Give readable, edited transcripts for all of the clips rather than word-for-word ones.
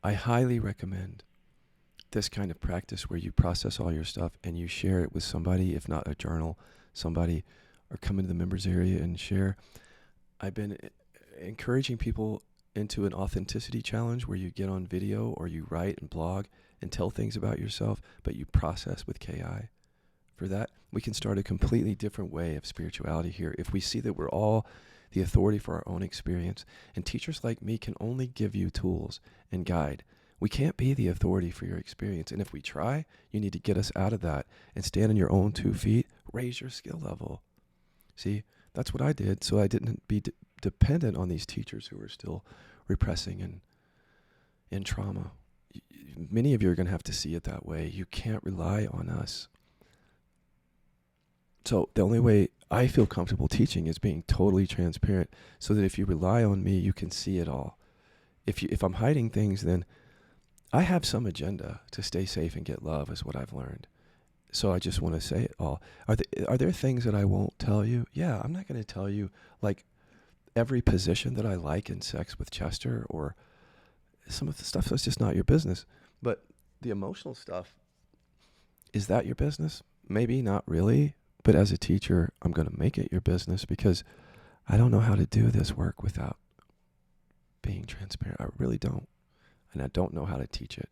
I highly recommend this kind of practice where you process all your stuff and you share it with somebody, if not a journal, somebody, or come into the members area and share. I've been encouraging people into an authenticity challenge where you get on video or you write and blog and tell things about yourself, but you process with KI. For that, we can start a completely different way of spirituality here if we see that we're all the authority for our own experience, and teachers like me can only give you tools and guide. We can't be the authority for your experience, and if we try, you need to get us out of that and stand on your own 2 feet, raise your skill level. See, that's what I did, so I didn't be dependent on these teachers who were still repressing and in trauma. Many of you are going to have to see it that way. You can't rely on us. So the only way I feel comfortable teaching is being totally transparent, so that if you rely on me, you can see it all. If I'm hiding things, then I have some agenda to stay safe and get love, is what I've learned. So I just want to say it all. Are there things that I won't tell you? Yeah, I'm not going to tell you, like, every position that I like in sex with Chester, or some of the stuff that's just not your business. But the emotional stuff, is that your business? Maybe not really. But as a teacher, I'm going to make it your business, because I don't know how to do this work without being transparent. I really don't. And I don't know how to teach it.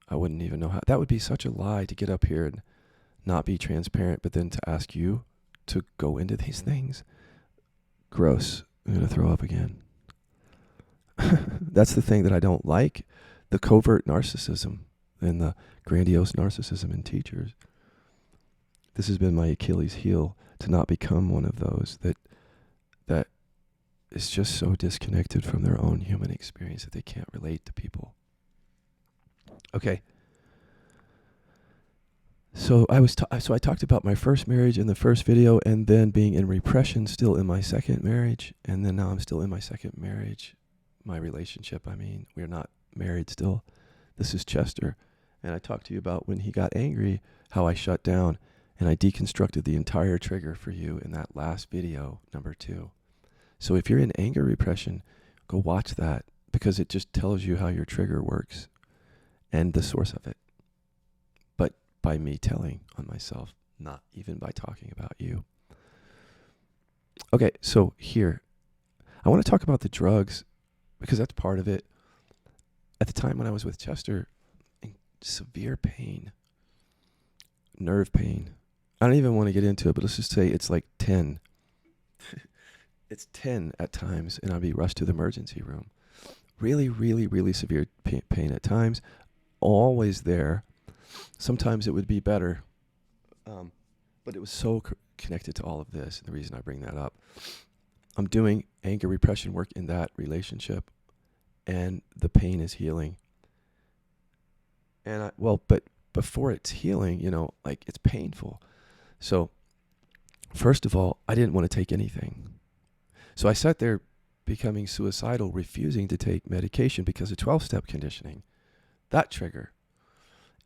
I wouldn't even know how. That would be such a lie to get up here and not be transparent, but then to ask you to go into these things. Gross. I'm going to throw up again. That's the thing that I don't like, the covert narcissism and the grandiose narcissism in teachers. This has been my Achilles heel, to not become one of those that is just so disconnected from their own human experience that they can't relate to people. Okay. So I talked about my first marriage in the first video, and then being in repression still in my second marriage, and then now I'm still in my second marriage. My relationship, I mean, we're not married still. This is Chester. And I talked to you about when he got angry, how I shut down. And I deconstructed the entire trigger for you in that last video, number 2. So if you're in anger repression, go watch that, because it just tells you how your trigger works and the source of it. But by me telling on myself, not even by talking about you. Okay, so here, I want to talk about the drugs, because that's part of it. At the time when I was with Chester, in severe pain, nerve pain. I don't even want to get into it, but let's just say it's like 10. It's 10 at times, and I'd be rushed to the emergency room. Really, really, really severe pain at times. Always there. Sometimes it would be better. But it was so connected to all of this, and the reason I bring that up. I'm doing anger repression work in that relationship, and the pain is healing. And but before it's healing, like, it's painful. So, first of all, I didn't want to take anything. So I sat there becoming suicidal, refusing to take medication because of 12-step conditioning. That trigger.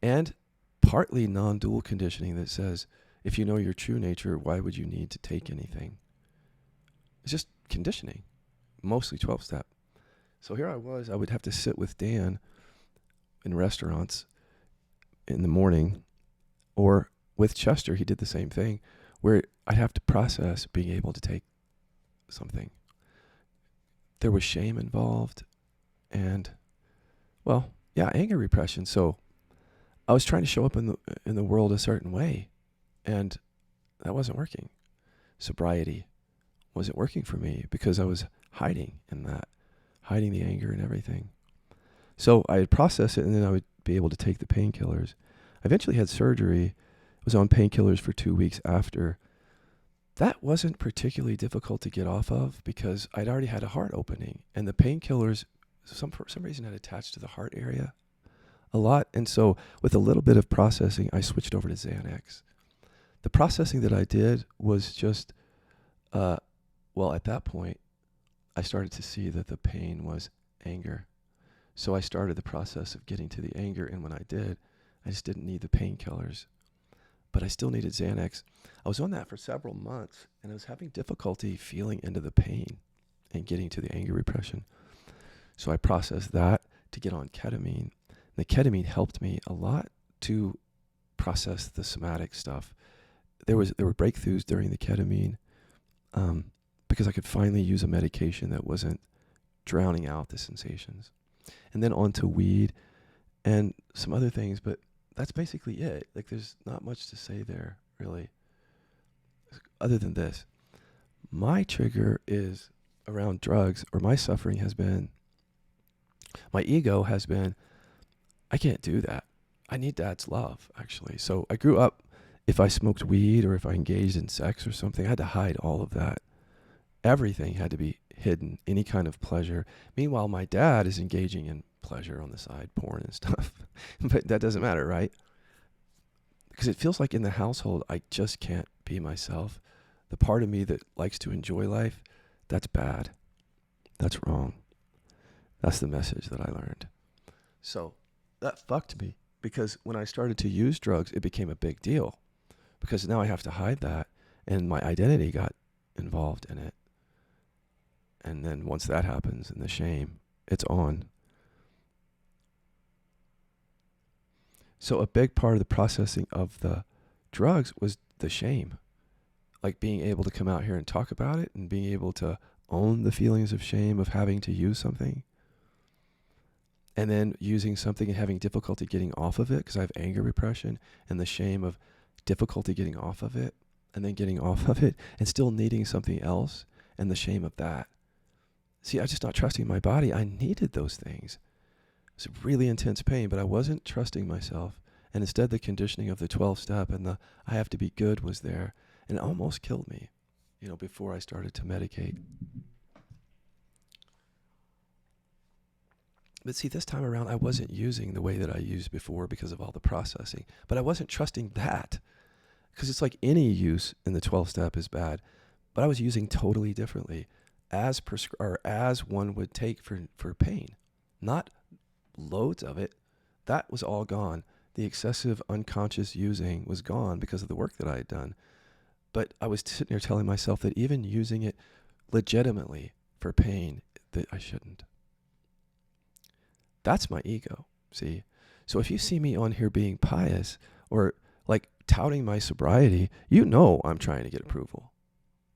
And partly non-dual conditioning that says, if you know your true nature, why would you need to take anything? It's just conditioning, mostly 12-step. So here I was, I would have to sit with Dan in restaurants in the morning, or with Chester, he did the same thing, where I'd have to process being able to take something. There was shame involved, and, anger repression. So I was trying to show up in the world a certain way, and that wasn't working. Sobriety wasn't working for me because I was hiding the anger and everything. So I would process it, and then I would be able to take the painkillers. I eventually had surgery. Was on painkillers for 2 weeks after. That wasn't particularly difficult to get off of, because I'd already had a heart opening, and the painkillers, for some reason, had attached to the heart area a lot. And so with a little bit of processing, I switched over to Xanax. The processing that I did was just, at that point, I started to see that the pain was anger. So I started the process of getting to the anger, and when I did, I just didn't need the painkillers. But I still needed Xanax. I was on that for several months, and I was having difficulty feeling into the pain and getting to the anger repression. So I processed that to get on ketamine. The ketamine helped me a lot to process the somatic stuff. There were breakthroughs during the ketamine, because I could finally use a medication that wasn't drowning out the sensations. And then on to weed and some other things, but that's basically it. Like, there's not much to say there, really, other than this. My trigger is around drugs, or my suffering has been, my ego has been, I can't do that. I need dad's love, actually. So I grew up, if I smoked weed or if I engaged in sex or something, I had to hide all of that. Everything had to be hidden, any kind of pleasure. Meanwhile, my dad is engaging in pleasure on the side, porn and stuff. But that doesn't matter, right? Because it feels like in the household, I just can't be myself. The part of me that likes to enjoy life, that's bad. That's wrong. That's the message that I learned. So that fucked me, because when I started to use drugs, it became a big deal, because now I have to hide that, and my identity got involved in it. And then once that happens, and the shame, it's on. So a big part of the processing of the drugs was the shame. Like being able to come out here and talk about it, and being able to own the feelings of shame of having to use something. And then using something and having difficulty getting off of it, because I have anger repression, and the shame of difficulty getting off of it, and then getting off of it, and still needing something else, and the shame of that. See, I was just not trusting my body. I needed those things. It's really intense pain, but I wasn't trusting myself. And instead, the conditioning of the 12-step and the I have to be good was there. And it almost killed me, before I started to medicate. But see, this time around, I wasn't using the way that I used before because of all the processing. But I wasn't trusting that, because it's like any use in the 12-step is bad. But I was using totally differently, as one would take for pain. Not loads of it. That was all gone. The excessive unconscious using was gone because of the work that I had done. But I was sitting there telling myself that even using it legitimately for pain, that I shouldn't. That's my ego, see? So if you see me on here being pious or like touting my sobriety, I'm trying to get approval.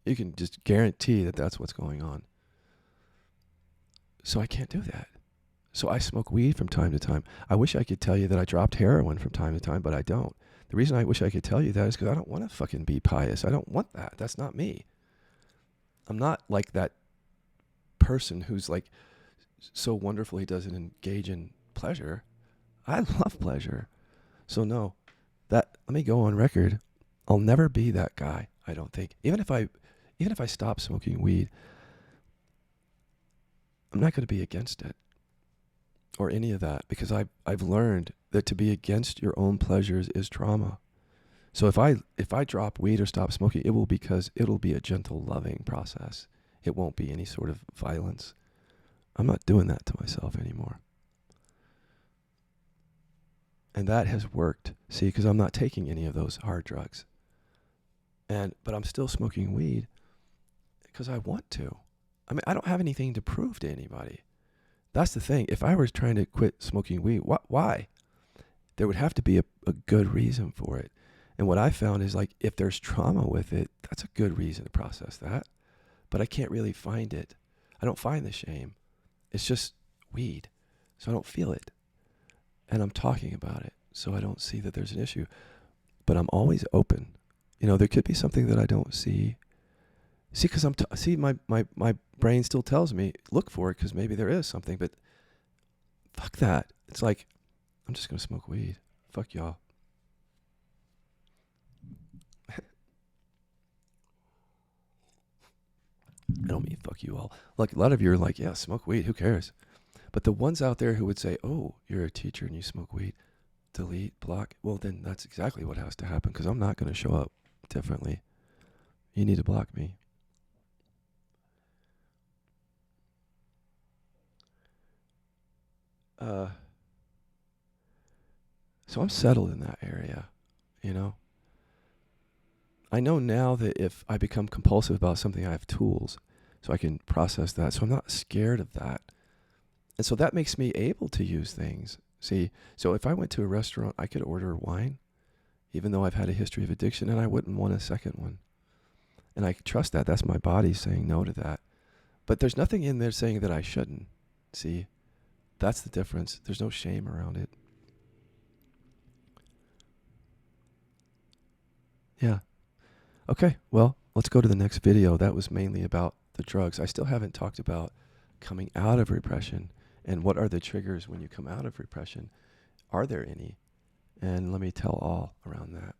You can just guarantee that that's what's going on. So I can't do that. So I smoke weed from time to time. I wish I could tell you that I dropped heroin from time to time, but I don't. The reason I wish I could tell you that is because I don't want to fucking be pious. I don't want that. That's not me. I'm not like that person who's like so wonderful he doesn't engage in pleasure. I love pleasure. So no, let me go on record. I'll never be that guy, I don't think. Even if I stop smoking weed, I'm not going to be against it or any of that, because I've learned that to be against your own pleasures is trauma. So if I drop weed or stop smoking, it will be a gentle, loving process. It won't be any sort of violence. I'm not doing that to myself anymore. And that has worked, see, because I'm not taking any of those hard drugs. But I'm still smoking weed because I want to. I mean, I don't have anything to prove to anybody. That's the thing. If I was trying to quit smoking weed, why? There would have to be a good reason for it. And what I found is, like, if there's trauma with it, that's a good reason to process that. But I can't really find it. I don't find the shame. It's just weed. So I don't feel it. And I'm talking about it. So I don't see that there's an issue. But I'm always open. There could be something that I don't see. See, because my brain still tells me, look for it, because maybe there is something. But fuck that. It's like, I'm just going to smoke weed. Fuck y'all. I don't mean fuck you all. Like, a lot of you are like, yeah, smoke weed. Who cares? But the ones out there who would say, oh, you're a teacher and you smoke weed, delete, block. Well, then that's exactly what has to happen, because I'm not going to show up differently. You need to block me. So I'm settled in that area, I know now that if I become compulsive about something, I have tools so I can process that. So I'm not scared of that. And so that makes me able to use things. See, so if I went to a restaurant, I could order wine, even though I've had a history of addiction, and I wouldn't want a second one. And I trust that. That's my body saying no to that. But there's nothing in there saying that I shouldn't. See, that's the difference. There's no shame around it. Yeah. Okay, well, let's go to the next video. That was mainly about the drugs. I still haven't talked about coming out of repression and what are the triggers when you come out of repression. Are there any? And let me tell all around that.